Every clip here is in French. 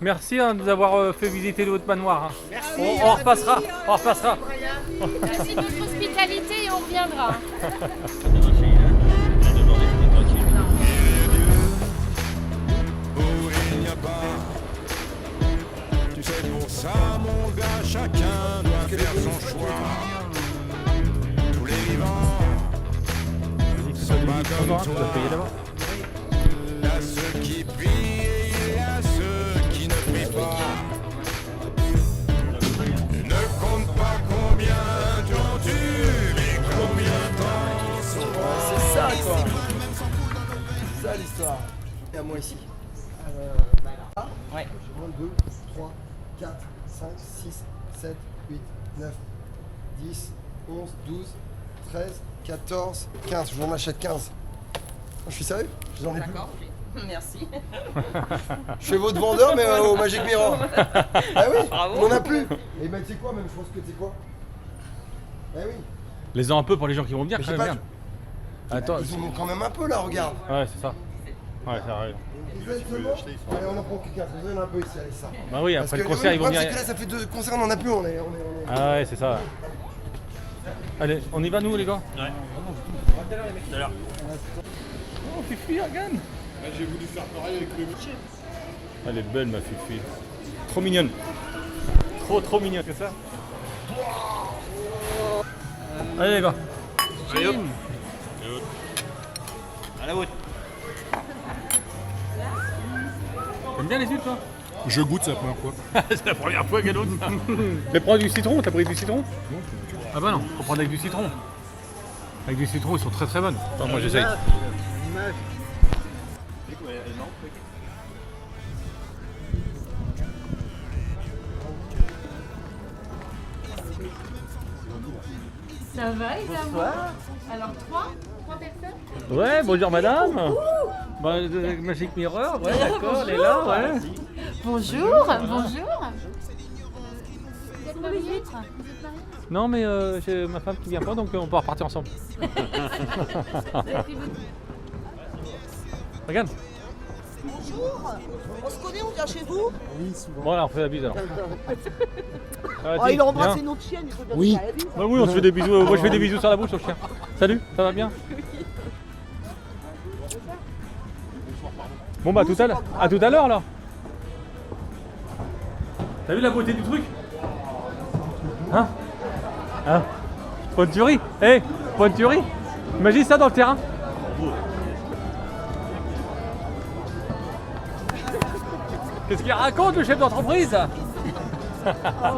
Merci de nous avoir fait visiter le Haute-Manoir. Hein. Merci, On repassera. On repassera. Merci de votre hospitalité et on reviendra. Tu sais, pour ça, mon gars, chacun doit faire son choix. Tous les vivants sont pas comme toi. Il y a ceux qui prient et il y a ceux qui ne prient pas. Ne compte pas combien t'en tues, mais combien t'en sauras. C'est ça quoi. C'est ça l'histoire. Et à moi ici. Ouais. 1, 2, 3, 4, 5, 6, 7, 8, 9, 10, 11, 12, 13, 14, 15. Je vous en achète 15. Je suis sérieux? Je vous en ai plus. D'accord, merci. Je fais votre vendeur mais au Magic Mirror. Ah oui, Bravo. on en a plus. Et ben tu sais quoi, même je pense que tu sais quoi. Eh oui. Les en un peu pour les gens qui vont venir. Mais Quand j'ai même pas bien. Attends. Ils en ont quand même un peu là, regarde. Ouais, c'est ça. Ouais, ça arrive. Allez, on en prend que 15. Vous en avez un peu ici, allez ça. Bah oui, Parce après que le concert, ils vont problème, venir. c'est que là, ça fait 2 concerts, on en a plus, on est. Ah ouais, c'est ça. Allez, on y va nous les gars? Ouais. Tout à l'heure. Oh Fifi, regarde. J'ai voulu faire pareil avec le Michel. Elle est belle ma Fifi. Trop mignonne. Trop mignonne que ça. Allez les gars. Allez hop. À la haute. T'aimes bien les huîtres toi? Je goûte, c'est la première fois. C'est la première fois qu'elle d'autre. Mais prends du citron, t'as pris du citron? Non. Ah bah non, faut prendre avec du citron. Avec du citron, ils sont très bonnes. Enfin, moi j'essaye. Ça va les amours? Alors 3 personnes? Ouais, bonjour madame. Bah, Magic Mirror, ouais d'accord, elle est là, ouais. Bonjour, bonjour. Vous êtes mariés? Non mais j'ai ma femme qui vient pas donc on peut repartir ensemble. Regarde. Bonjour, on se connaît, on vient chez vous? Bon alors on fait la bise alors. Oh, il a embrassé notre chienne, il faut bien Oui. faire la bise. Bah oui on se fait des bisous, moi je fais des bisous sur la bouche au chien. Salut, ça va bien? Bon bah à tout à l'heure alors. T'as vu la beauté du truc? Hein? Hein? Bonne tuerie? Eh, bonne tuerie? Imagine ça dans le terrain. Qu'est-ce qu'il raconte le chef d'entreprise? Oh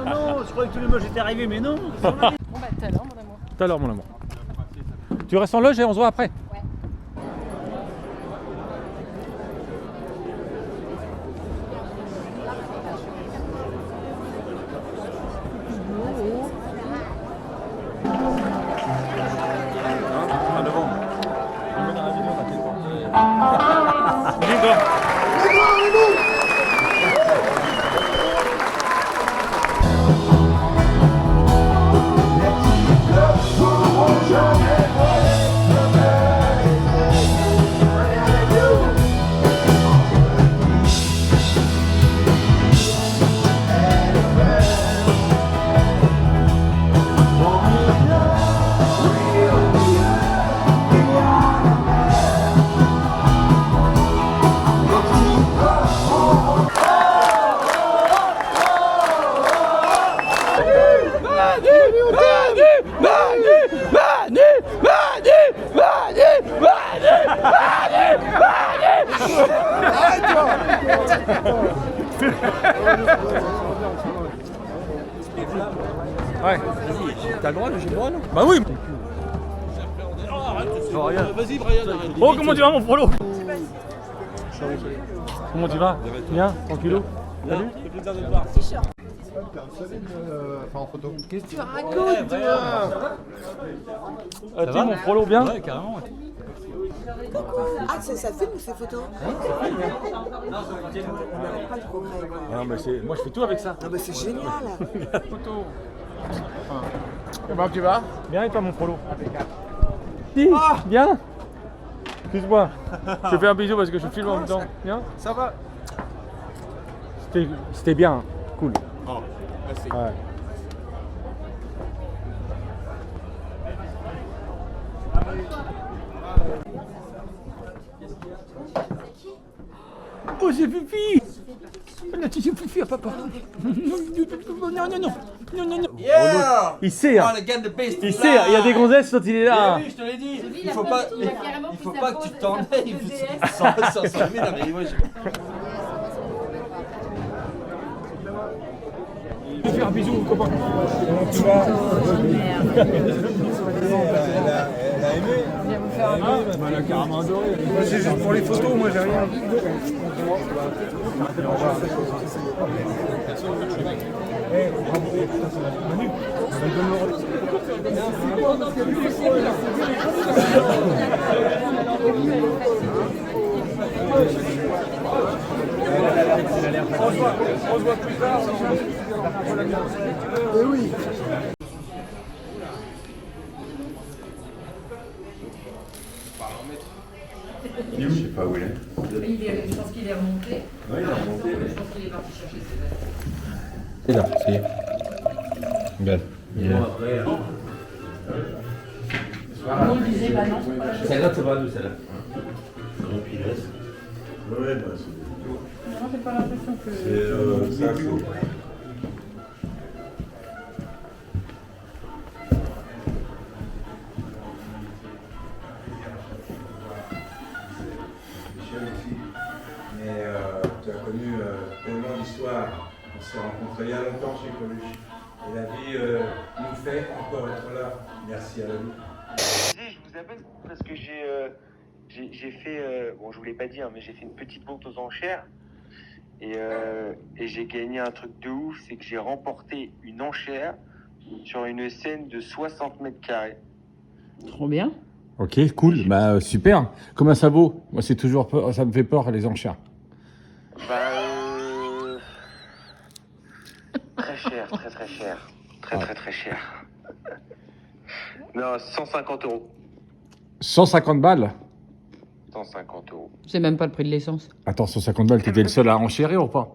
non, je croyais que tous les mots étaient arrivés, mais non. Bon bah tout à l'heure mon amour. Tout à l'heure mon amour. Tu restes en loge et on se voit après. Ouais. Ouais. T'as le droit, j'ai le droit, non? Bah oui. Vas-y, Brian, arrête. Oh comment tu vas mon frollo? Comment tu vas? Bien, tranquillou. Salut. Ça fait plaisir de te voir. En photo. Qu'est-ce que tu racontes, toi? Tu sais mon frollo bien? Ouais, carrément. Ah, ça filme ces photos? Non mais c'est. Moi je fais tout avec ça. Ah bah c'est génial. Photo. Comment tu vas? Bien et toi mon frollo? Si, bien. Excuse-moi. Je te fais un bisou parce que je filme en même temps. Bien? Ça va? C'était bien, cool. Oh, merci. Ouais. Oh, j'ai pipi. Là, tu sais pipi à papa. Non, non, non. Non, non, non. Yeah! Il sait, hein. Oh, le gars de best. Il sait, il y a des gonzesses quand il est là. Oui, je te l'ai dit. Il Il a faut pas pas, du tout, il a carrément il pris faut sa pas que pause, tu t'en sa ailles. pause Sans lui, non, mais moi, Je vais faire un bisou, copain. Elle a aimé. Elle a carrément adoré. Moi, c'est juste pour les photos, moi, j'ai rien. On se voit plus tard. Eh oui. Je sais pas où il est. Je pense qu'il est remonté. Oui, il est remonté. Je pense qu'il est parti chercher ses affaires. C'est là, ça y est. Regarde. On le disait, bah non, c'est pas la chose. Celle-là, c'est pas nous, celle-là. Ouais, bah Non, j'ai pas l'impression que. c'est ça, c'est. Michel aussi. Mais tu as connu tellement d'histoires. On s'est rencontrés il y a longtemps chez Coluche. Et la vie nous fait encore être là. Merci à la vie. Je vous appelle parce que j'ai fait, bon je vous l'ai pas dit, hein, mais j'ai fait une petite vente aux enchères et j'ai gagné un truc de ouf, c'est que j'ai remporté une enchère sur une scène de 60 mètres carrés. Trop bien. Ok, cool, bah super. Combien ça vaut? Moi, c'est toujours peur, ça me fait peur les enchères. Bah très cher, très cher, très cher. Non, 150 €. 150 balles? 150 €. C'est même pas le prix de l'essence. Attends, 150 balles, t'étais le seul à enchérir ou pas?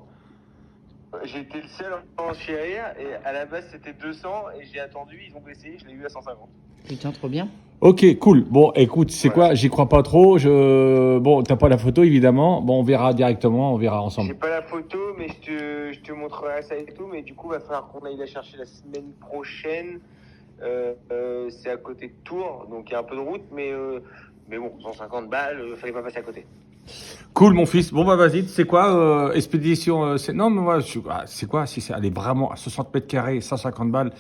J'étais le seul à enchérir et à la base c'était 200 et j'ai attendu, ils ont baissé, je l'ai eu à 150. Putain, trop bien. Ok, cool. Bon, écoute, c'est quoi? J'y crois pas trop. Bon, t'as pas la photo, évidemment. Bon, on verra directement, on verra J'ai ensemble. pas la photo, mais je te montrerai ça et tout. Mais du coup, va falloir qu'on aille la chercher la semaine prochaine. C'est à côté de Tours, donc il y a un peu de route, mais bon, 150 balles, fallait pas passer à côté. Cool, mon fils. Bon, bah, vas-y, c'est quoi, expédition, non, mais moi, c'est quoi, si elle est vraiment à 60 mètres carrés, 150 balles,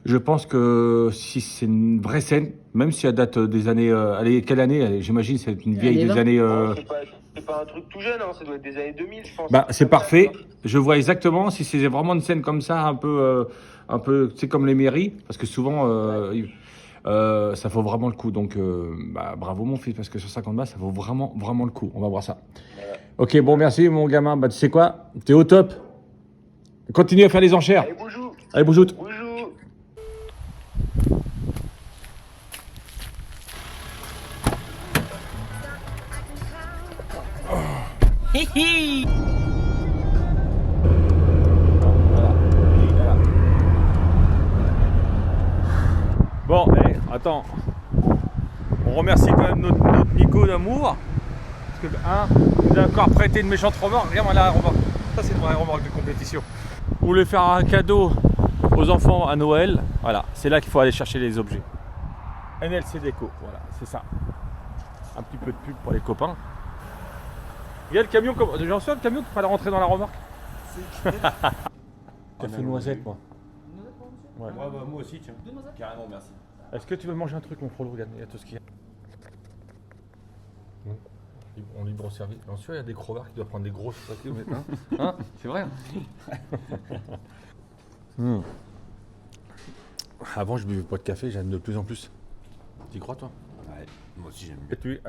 je pense que si c'est une vraie scène, même si elle date des années, allez, quelle année? J'imagine, c'est une vieille des années, C'est pas un truc tout jeune, hein, ça doit être des années 2000, je pense. bah, c'est parfait. Je vois exactement si c'est vraiment une scène comme ça, un peu, c'est comme les mairies, parce que souvent, ça vaut vraiment le coup. Donc, bah, bravo mon fils, parce que sur 50 balles, ça vaut vraiment, vraiment le coup. On va voir ça. Voilà. Ok, bon, merci mon gamin. Bah, tu sais quoi? T'es au top. Continue à faire les enchères. Allez, bonjour. Allez, bonjour. Bonjour. Bon, allez, attends. On remercie quand même notre Nico d'amour. Parce que, il a encore prêté une méchante remorque. Regarde là, la remorque. Ça, c'est une vraie remorque de compétition. On voulait faire un cadeau aux enfants à Noël. Voilà, c'est là qu'il faut aller chercher les objets. NLC Déco, voilà, c'est ça. Un petit peu de pub pour les copains. Il y a le camion, j'en suis le camion qui fera rentrer dans la remorque. Café noisette, moi. Ouais. Bah, moi aussi, tiens. Carrément, merci. Est-ce que tu veux manger un truc, mon frollo? Regarde, il y a tout ce qu'il y a. En libre service. Bien sûr, il y a des crevards qui doivent prendre des grosses paquets. Hein, c'est vrai. Avant, je buvais pas de café, j'aime de plus en plus. Tu y crois, toi? Ouais, moi aussi j'aime Et tu,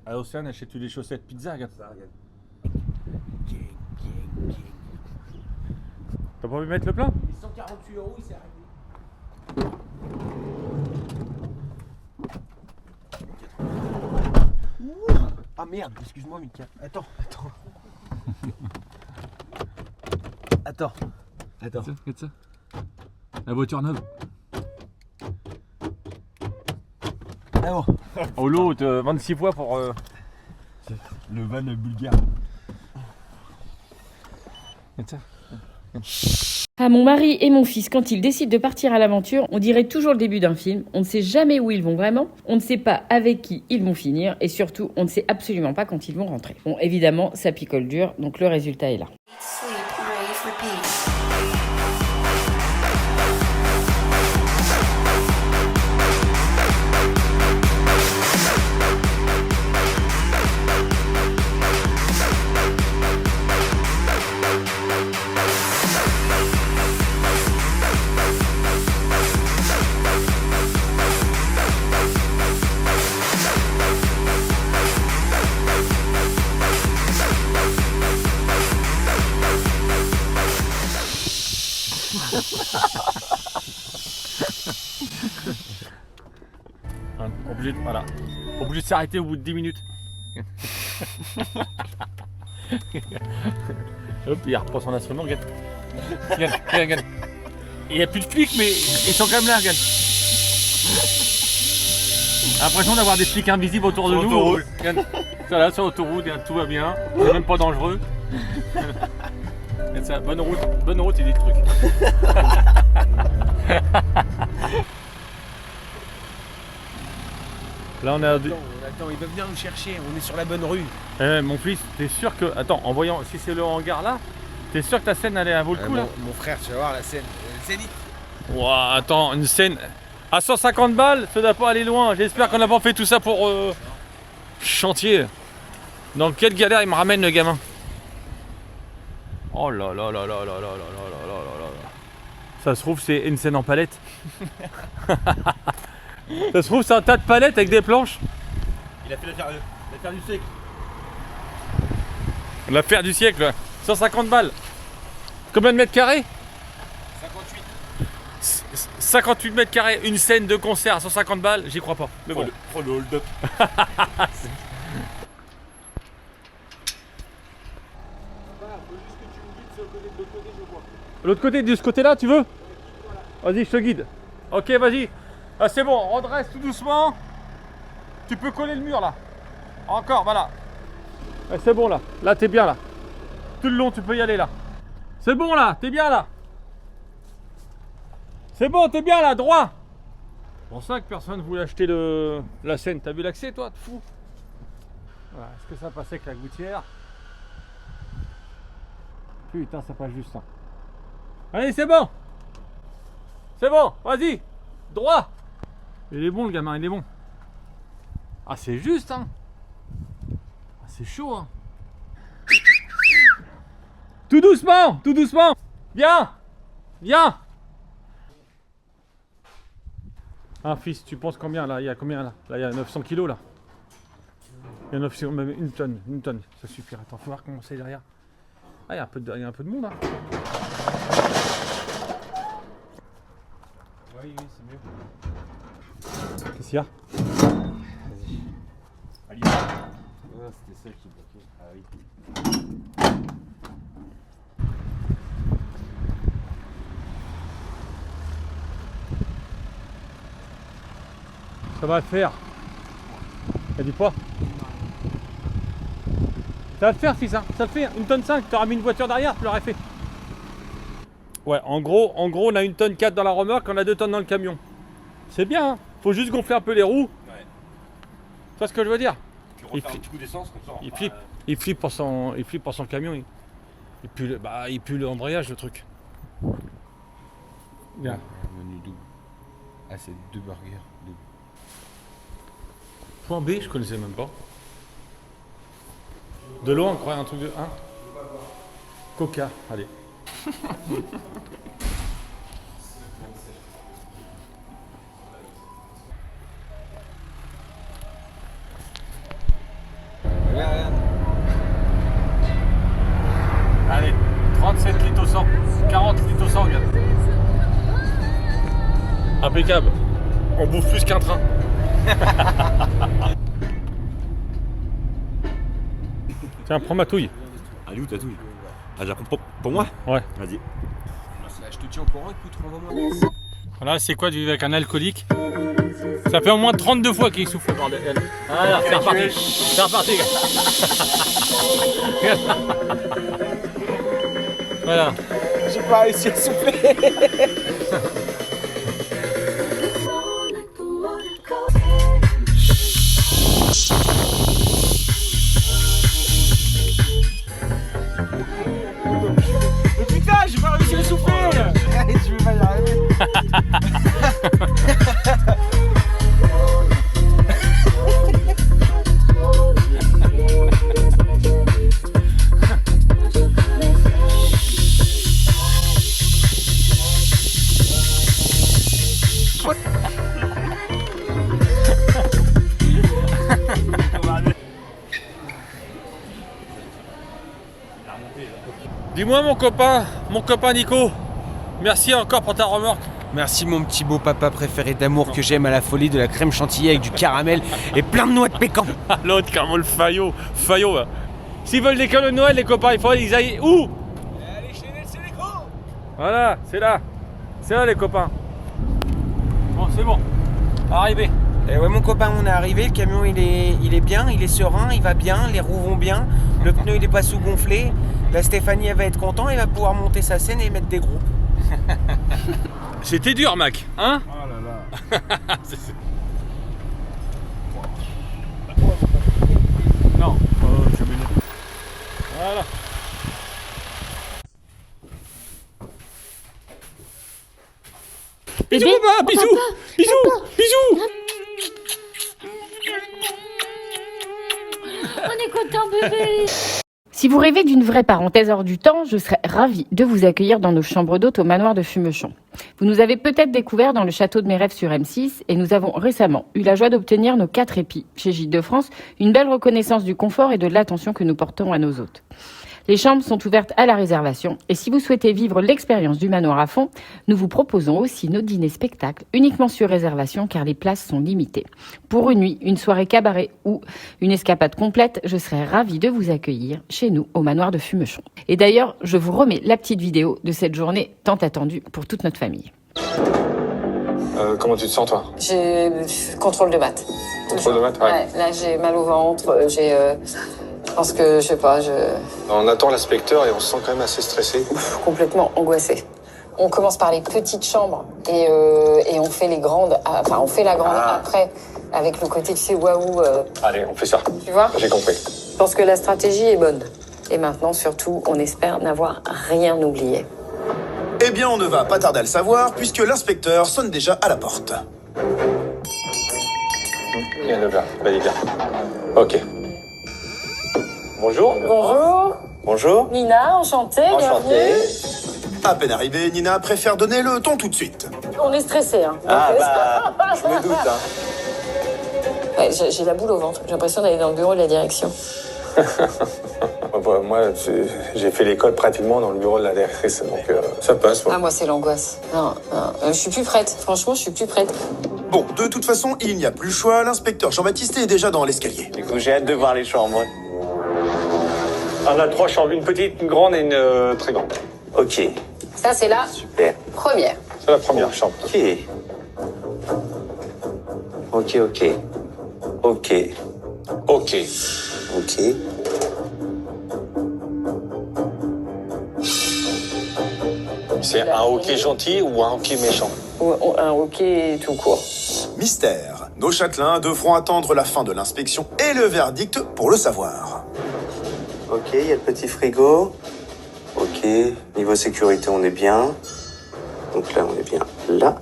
à Océane, achètes-tu des chaussettes pizza? Regarde ça, regarde. T'as pas envie de mettre le plein? 148 €, il s'est arrêté. Ah merde, excuse-moi Mika. Attends. Attends. Regarde ça. La voiture neuve. Ah bon. Oh l'autre, 26 fois pour... Le van bulgare. Regarde ça. Ah, mon mari et mon fils, quand ils décident de partir à l'aventure, on dirait toujours le début d'un film. On ne sait jamais où ils vont vraiment, on ne sait pas avec qui ils vont finir et surtout, on ne sait absolument pas quand ils vont rentrer. Bon, évidemment, ça picole dur, donc le résultat est là. Obligé de s'arrêter au bout de 10 minutes. Hop, il reprend son instrument, regarde. Regarde. Il n'y a plus de flics, mais ils sont quand même là, regarde. L'impression d'avoir des flics invisibles autour de nous. Regarde. Ça là, sur l'autoroute, tout va bien. C'est même pas dangereux. Regarde ça, bonne route, il dit des trucs. Là on est à... Attends, il va venir nous chercher, on est sur la bonne rue. Mon fils, t'es sûr que... Attends, en voyant, si c'est le hangar là, t'es sûr que ta scène elle vaut le coup là? Mon frère, tu vas voir la scène. Zénith. Ouah, attends, une scène... À 150 balles, ça doit pas aller loin. J'espère qu'on n'a pas fait tout ça pour... chantier. Dans quelle galère il me ramène le gamin? Oh là là là là là là là là là là là là. Ça se trouve c'est une scène en palette. Ça se trouve c'est un tas de palettes avec des planches. Il a fait l'affaire du siècle. L'affaire du siècle, ouais. 150 balles. Combien de mètres carrés? 58 mètres carrés, une scène de concert à 150 balles, j'y crois pas. Mais bon. Prends le hold-up. L'autre côté, de ce côté-là, tu veux? Vas-y, je te guide. Ok, vas-y. Ah, c'est bon, redresse tout doucement. Tu peux coller le mur là. Encore, voilà. Ouais, c'est bon là. Là, t'es bien là. Tout le long, tu peux y aller là. C'est bon là, t'es bien là. C'est bon, t'es bien là, droit. C'est pour ça que personne voulait acheter la scène. T'as vu l'accès, toi, de fou? Voilà. Est-ce que ça passait avec la gouttière? Putain, ça passe juste ça. Allez, c'est bon. C'est bon, vas-y. Droit. Il est bon, le gamin, il est bon. Ah, c'est juste, hein. Ah, c'est chaud, hein. Tout doucement, tout doucement. Viens. Viens. Ah, fils, tu penses combien, là? Il y a combien, là? Là, il y a 900 kilos, là. Il y a 900, même une tonne. Ça suffira. Attends, faut voir comment c'est derrière. Ah, il y a un peu de monde, hein. Oui, c'est mieux. Qu'est-ce qu'il y a? Vas-y. Allez. Ah, c'était ça qui bloquait. Ah oui. Ça va le faire. T'as du poids? Ça va le faire, fils, hein. Ça le fait. 1,5 tonne. T'auras mis une voiture derrière, tu l'aurais fait. Ouais, en gros, on a 1,4 tonne dans la remorque, on a 2 tonnes dans le camion. C'est bien, hein. Faut juste gonfler un peu les roues. Ouais. Tu vois ce que je veux dire? Puis refaire un petit coup d'essence comme ça. Il flippe pour son camion. Il pue l'embrayage, le truc. Bien. Menu double. Ah, c'est 2 burgers double. Point B, je connaissais même pas. De l'eau, on croit un truc de 1. Coca, allez. Regarde. Allez, 37 litres au 100, 40 litres au 100, regarde. Impeccable. On bouffe plus qu'un train. Tiens, prends ma touille. Allez où ta touille? Ah, déjà pour moi? Ouais. Vas-y. Je te tiens au courant, écoute, renvoie-moi. Voilà, c'est quoi de vivre avec un alcoolique? Ça fait au moins 32 fois qu'il souffle, bordel. Voilà, c'est reparti. C'est reparti, gars. Voilà. J'ai pas réussi à souffler. Mais putain, j'ai pas réussi à souffler. Je vais pas y arriver. Dis-moi mon copain Nico, merci encore pour ta remorque. Merci mon petit beau papa préféré d'amour que j'aime à la folie, de la crème chantilly avec du caramel et plein de noix de pécan. L'autre carrément le Fayot. Là. S'ils veulent des cadeaux de Noël, les copains, il faut qu'ils aillent où? Allez chez Nelson Eco. Voilà, c'est là. C'est là les copains. Bon, c'est bon. Arrivé. Et ouais mon copain, on est arrivé, le camion il est bien, il est serein, il va bien, les roues vont bien, le pneu il est pas sous-gonflé. La Stéphanie elle va être content, elle va pouvoir monter sa scène et mettre des groupes. C'était dur, Mac, hein? Oh là là. Non, je mets une... Voilà. Bisous, papa, bisous, bisous. On est content, bébé. Si vous rêvez d'une vraie parenthèse hors du temps, je serais ravie de vous accueillir dans nos chambres d'hôtes au manoir de Fumechon. Vous nous avez peut-être découvert dans le château de mes rêves sur M6 et nous avons récemment eu la joie d'obtenir nos 4 épis chez Gîtes de France, une belle reconnaissance du confort et de l'attention que nous portons à nos hôtes. Les chambres sont ouvertes à la réservation et si vous souhaitez vivre l'expérience du manoir à fond, nous vous proposons aussi nos dîners spectacles uniquement sur réservation car les places sont limitées. Pour une nuit, une soirée cabaret ou une escapade complète, je serais ravie de vous accueillir chez nous au manoir de Fumechon. Et d'ailleurs, je vous remets la petite vidéo de cette journée tant attendue pour toute notre famille. Comment tu te sens toi? J'ai contrôle de maths. Contrôle de maths, ouais. Là, j'ai mal au ventre, je pense que, je sais pas, On attend l'inspecteur et on se sent quand même assez stressé. complètement angoissée. On commence par les petites chambres et on fait les grandes, enfin on fait la grande après, avec le côté, tu sais, waouh. Allez, on fait ça. Tu vois? J'ai compris. Je pense que la stratégie est bonne. Et maintenant, surtout, on espère n'avoir rien oublié. Eh bien, on ne va pas tarder à le savoir, puisque l'inspecteur sonne déjà à la porte. Il y a 9h, vas-y, viens. Ok. Bonjour. Bonjour. Bonjour. Nina, enchantée, bienvenue. À peine arrivé, Nina préfère donner le ton tout de suite. On est stressé, hein. Je me doute, hein. Ouais, j'ai la boule au ventre. J'ai l'impression d'aller dans le bureau de la direction. Moi, j'ai fait l'école pratiquement dans le bureau de la directrice, donc ça passe. Ah, moi, c'est l'angoisse. Non, je suis plus prête. Franchement, je suis plus prête. Bon, de toute façon, il n'y a plus le choix. L'inspecteur Jean-Baptiste est déjà dans l'escalier. Du coup, j'ai hâte de voir les chambres. On a 3 chambres, une petite, une grande et une très grande. Ok. Ça, c'est la Super. première. C'est la première chambre. Ok. Ok. C'est un hockey gentil ou un hockey méchant? Ou un hockey tout court. Mystère. Nos châtelains devront attendre la fin de l'inspection et le verdict pour le savoir. Ok, il y a le petit frigo. Ok, niveau sécurité, on est bien. Donc là, on est bien là.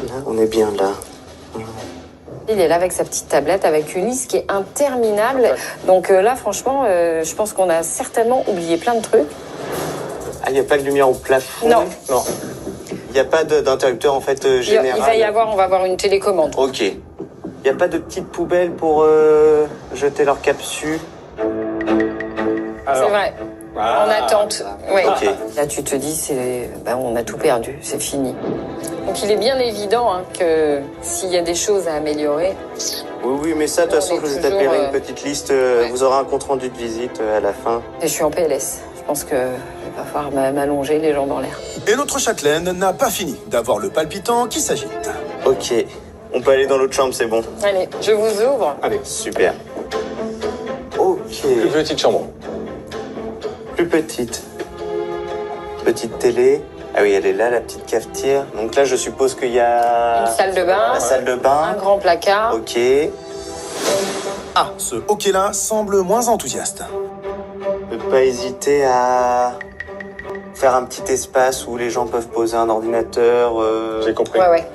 Là, on est bien là. Il est là avec sa petite tablette, avec une liste qui est interminable. Donc là, franchement, je pense qu'on a certainement oublié plein de trucs. Ah, il n'y a pas de lumière au plafond? Non. Non. Il n'y a pas d'interrupteur, en fait, général? Il va y avoir, on va avoir une télécommande. Ok. Il n'y a pas de petite poubelle pour jeter leurs capsules? C'est vrai. En attente. Ouais. Ok. Là, tu te dis, on a tout perdu, c'est fini. Donc, il est bien évident que s'il y a des choses à améliorer. Oui, mais ça, de toute façon, je vous établirai une petite liste. Vous aurez un compte-rendu de visite à la fin. Et je suis en PLS. Je pense que je vais pas falloir m'allonger les jambes en l'air. Et notre châtelaine n'a pas fini d'avoir le palpitant qui s'agite. Ok. On peut aller dans l'autre chambre, c'est bon. Allez, je vous ouvre. Allez, super. Ok. Plus petite chambre. Plus petite. Petite télé. Ah oui, elle est là, la petite cafetière. Donc là, je suppose qu'il y a... Une salle de bain. La salle de bain. Un grand placard. Ok. Ah, ce hockey-là semble moins enthousiaste. Ne pas hésiter à faire un petit espace où les gens peuvent poser un ordinateur. J'ai compris. Ouais.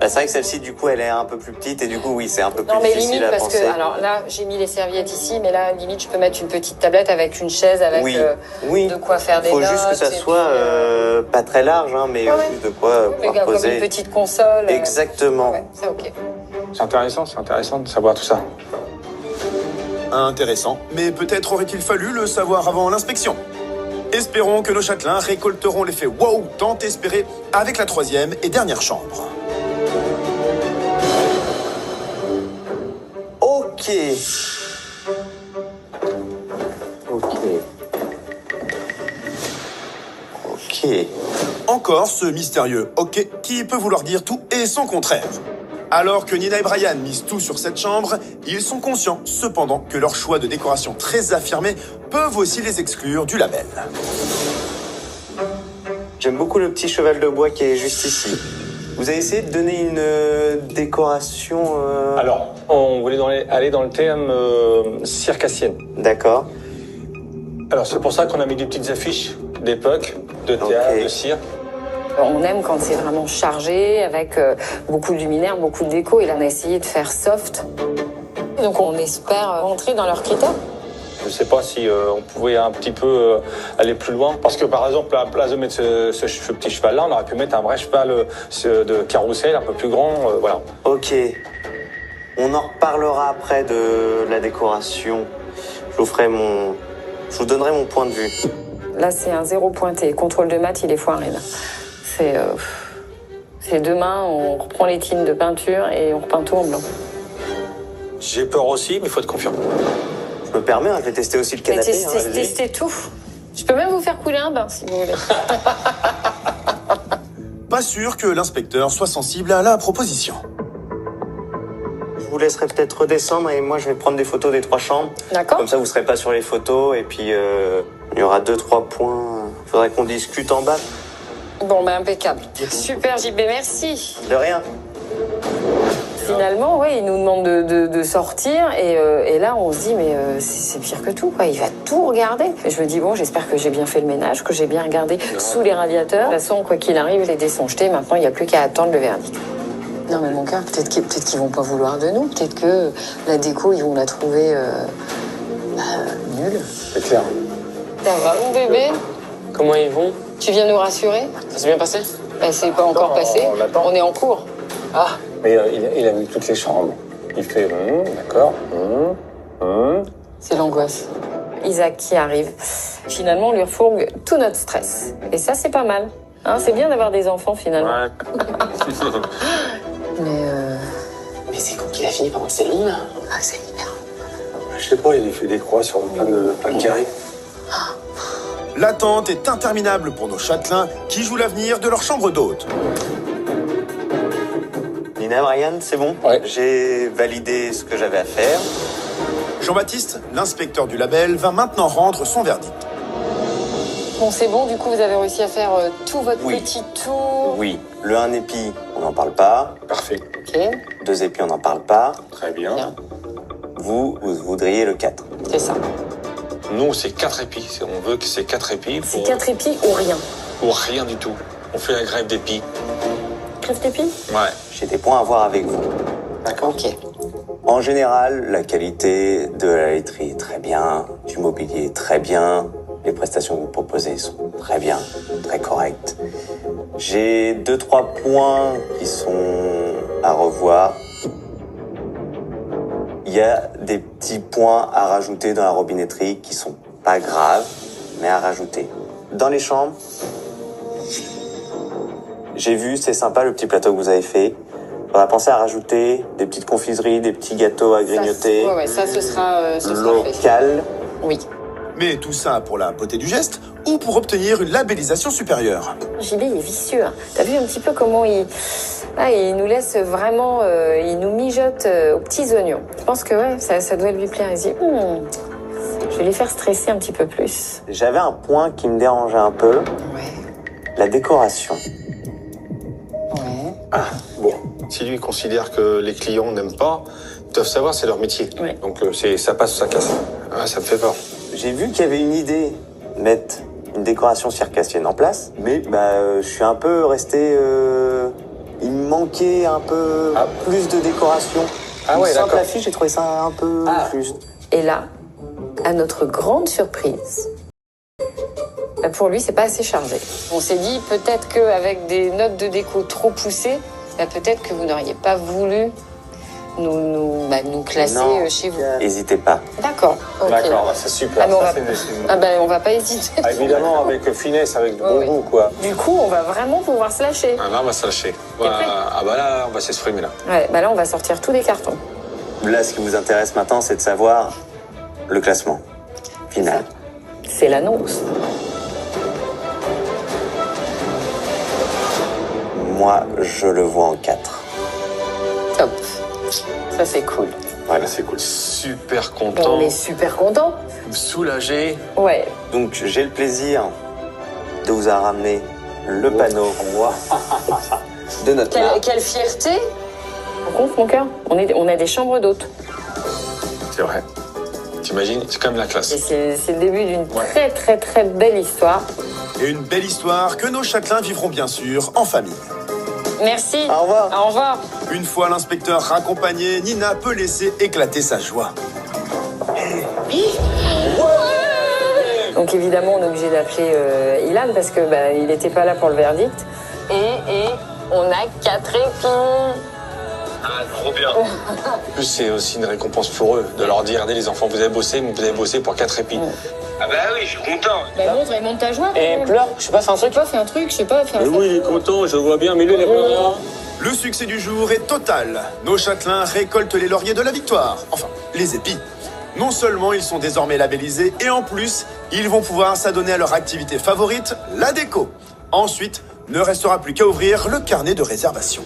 Bah, c'est vrai que celle-ci, du coup, elle est un peu plus petite et du coup, oui, c'est un peu plus Non, mais difficile limite, à parce penser. que, alors là, j'ai mis les serviettes ici, mais là, limite, je peux mettre une petite tablette avec une chaise, avec de quoi faire des Faut notes. juste que ça soit pas très large, hein, mais juste de quoi pouvoir comme poser. une petite console. Exactement. Ouais, c'est ok. C'est intéressant de savoir tout ça. Intéressant, mais peut-être aurait-il fallu le savoir avant l'inspection. Espérons que nos châtelains récolteront l'effet wow tant espéré avec la troisième et dernière chambre. Ok. Encore ce mystérieux ok qui peut vouloir dire tout et son contraire. Alors que Nina et Brian misent tout sur cette chambre, ils sont conscients cependant que leur choix de décoration très affirmé peuvent aussi les exclure du label. J'aime beaucoup le petit cheval de bois qui est juste ici. Vous avez essayé de donner une décoration... Alors, on voulait aller dans le thème circassienne. D'accord. Alors, c'est pour ça qu'on a mis des petites affiches d'époque, de théâtre, de cirque. On aime quand c'est vraiment chargé, avec beaucoup de luminaire, beaucoup de déco. Et là, on a essayé de faire soft. Donc, on espère rentrer dans leurs critères. Je ne sais pas si on pouvait un petit peu aller plus loin. Parce que, par exemple, à la place de mettre ce petit cheval-là, on aurait pu mettre un vrai cheval de carrousel un peu plus grand. Voilà. Ok. On en reparlera après de la décoration. Je vous donnerai mon point de vue. Là, c'est un 0 pointé. Contrôle de maths, il est foiré, là. C'est demain, on reprend les tines de peinture et on repeint tout en blanc. J'ai peur aussi, mais il faut être confiant. Je me permets, je vais tester aussi le canapé. Tester tout. Je peux même vous faire couler un bain, si vous voulez. Pas sûr que l'inspecteur soit sensible à la proposition. Je vous laisserai peut-être redescendre et moi je vais prendre des photos des 3 chambres. D'accord. Comme ça vous serez pas sur les photos et puis il y aura 2-3 points. Faudrait qu'on discute en bas. Bon, impeccable. Super, JB, merci. De rien. Finalement, il nous demande de sortir et là, on se dit, mais c'est pire que tout, quoi. Il va tout regarder. Et je me dis, bon, j'espère que j'ai bien fait le ménage, que j'ai bien regardé sous les radiateurs. De toute façon, quoi qu'il arrive, les dés sont jetés. Maintenant, il n'y a plus qu'à attendre le verdict. Non, mais mon cœur, peut-être qu'ils vont pas vouloir de nous. Peut-être que la déco, ils vont la trouver nulle. C'est clair. Ça va, mon bébé? Comment ils vont? Tu viens nous rassurer? Ça s'est bien passé? C'est pas encore passé. On est en cours. Ah. Mais il a vu toutes les chambres. Il fait d'accord. C'est l'angoisse. Isaac qui arrive. Finalement, on lui refourgue tout notre stress. Et ça, c'est pas mal. Hein, c'est bien d'avoir des enfants, finalement. Mais c'est con qu'il a fini pendant ses lignes. Ah, c'est hyper. Je sais pas, il fait des croix sur plein de carrés. L'attente est interminable pour nos châtelains qui jouent l'avenir de leur chambre d'hôte. Nina, Brian, c'est bon? Ouais. J'ai validé ce que j'avais à faire. Jean-Baptiste, l'inspecteur du label, va maintenant rendre son verdict. Bon, c'est bon, du coup, vous avez réussi à faire tout votre petit tour. Oui. Le 1 épi, on n'en parle pas. Parfait. Ok. 2 épis, on n'en parle pas. Très bien. Vous voudriez le 4. C'est ça. Nous, c'est 4 épis. On veut que c'est 4 épis. C'est 4 épis ou rien? Ou rien du tout. On fait la grève d'épis. Grève d'épis? Ouais. J'ai des points à voir avec vous. D'accord. Ok. En général, la qualité de la laiterie est très bien, du mobilier est très bien, les prestations que vous proposez sont très bien, très correctes. J'ai 2-3 points qui sont à revoir. Il y a des petits points à rajouter dans la robinetterie qui sont pas graves, mais à rajouter. Dans les chambres, j'ai vu, c'est sympa le petit plateau que vous avez fait. On va penser à rajouter des petites confiseries, des petits gâteaux à grignoter. Ça, ce sera fait. Local. Oui. Mais tout ça pour la beauté du geste ou pour obtenir une labellisation supérieure. JB, il est vicieux. Hein. T'as vu un petit peu comment il nous laisse vraiment, il nous mijote aux petits oignons. Je pense que ouais, ça doit lui plaire. Il se dit, je vais les faire stresser un petit peu plus. J'avais un point qui me dérangeait un peu. Ouais. La décoration. Ouais. Ah, bon. Si lui considère que les clients n'aiment pas, ils doivent savoir, c'est leur métier. Ouais. Donc ça passe ou ça casse. Ah, ça me fait peur. J'ai vu qu'il y avait une idée de mettre une décoration circassienne en place, mais je suis un peu resté... il me manquait un peu plus de décoration. Ah ouais, d'accord. La fiche, j'ai trouvé ça un peu juste. Et là, à notre grande surprise, pour lui, c'est pas assez chargé. On s'est dit peut-être qu'avec des notes de déco trop poussées, peut-être que vous n'auriez pas voulu nous classer chez vous. N'hésitez pas. D'accord. Okay. D'accord, c'est super. On va pas hésiter. Évidemment, avec finesse, avec de bon goût, quoi. Du coup, on va vraiment pouvoir se lâcher. Ah là, on va se lâcher. Là, on va s'exprimer, là. Ouais, là, on va sortir tous les cartons. Là, ce qui vous intéresse maintenant, c'est de savoir le classement final. C'est l'annonce. Moi, je le vois en 4. Top. Ça, c'est cool. Ouais, là, c'est cool. Super content. On est super content. Soulagé. Ouais. Donc, j'ai le plaisir de vous ramener le panneau de notre marque. Quelle fierté. Par contre, mon cœur, on a des chambres d'hôtes. C'est vrai. T'imagines, c'est quand même la classe. Et c'est le début d'une très, très, très belle histoire. Et une belle histoire que nos châtelains vivront bien sûr en famille. Merci. Au revoir. Au revoir. Une fois l'inspecteur raccompagné, Nina peut laisser éclater sa joie. Donc évidemment, on est obligé d'appeler Ilan parce que il n'était pas là pour le verdict. Et on a 4 épis. Ah, trop bien. En plus, c'est aussi une récompense pour eux, de leur dire, regardez les enfants, vous avez bossé, mais vous avez bossé pour 4 épis. Ah bah oui, je suis content. Montre, monte ta joie. Et pleure, je sais pas, fais un truc. Fais un truc, je sais pas. Mais oui, il est content, je le vois bien, mais lui, il est pas. Le succès du jour est total. Nos châtelains récoltent les lauriers de la victoire. Enfin, les épis. Non seulement ils sont désormais labellisés, et en plus, ils vont pouvoir s'adonner à leur activité favorite, la déco. Ensuite, ne restera plus qu'à ouvrir le carnet de réservation.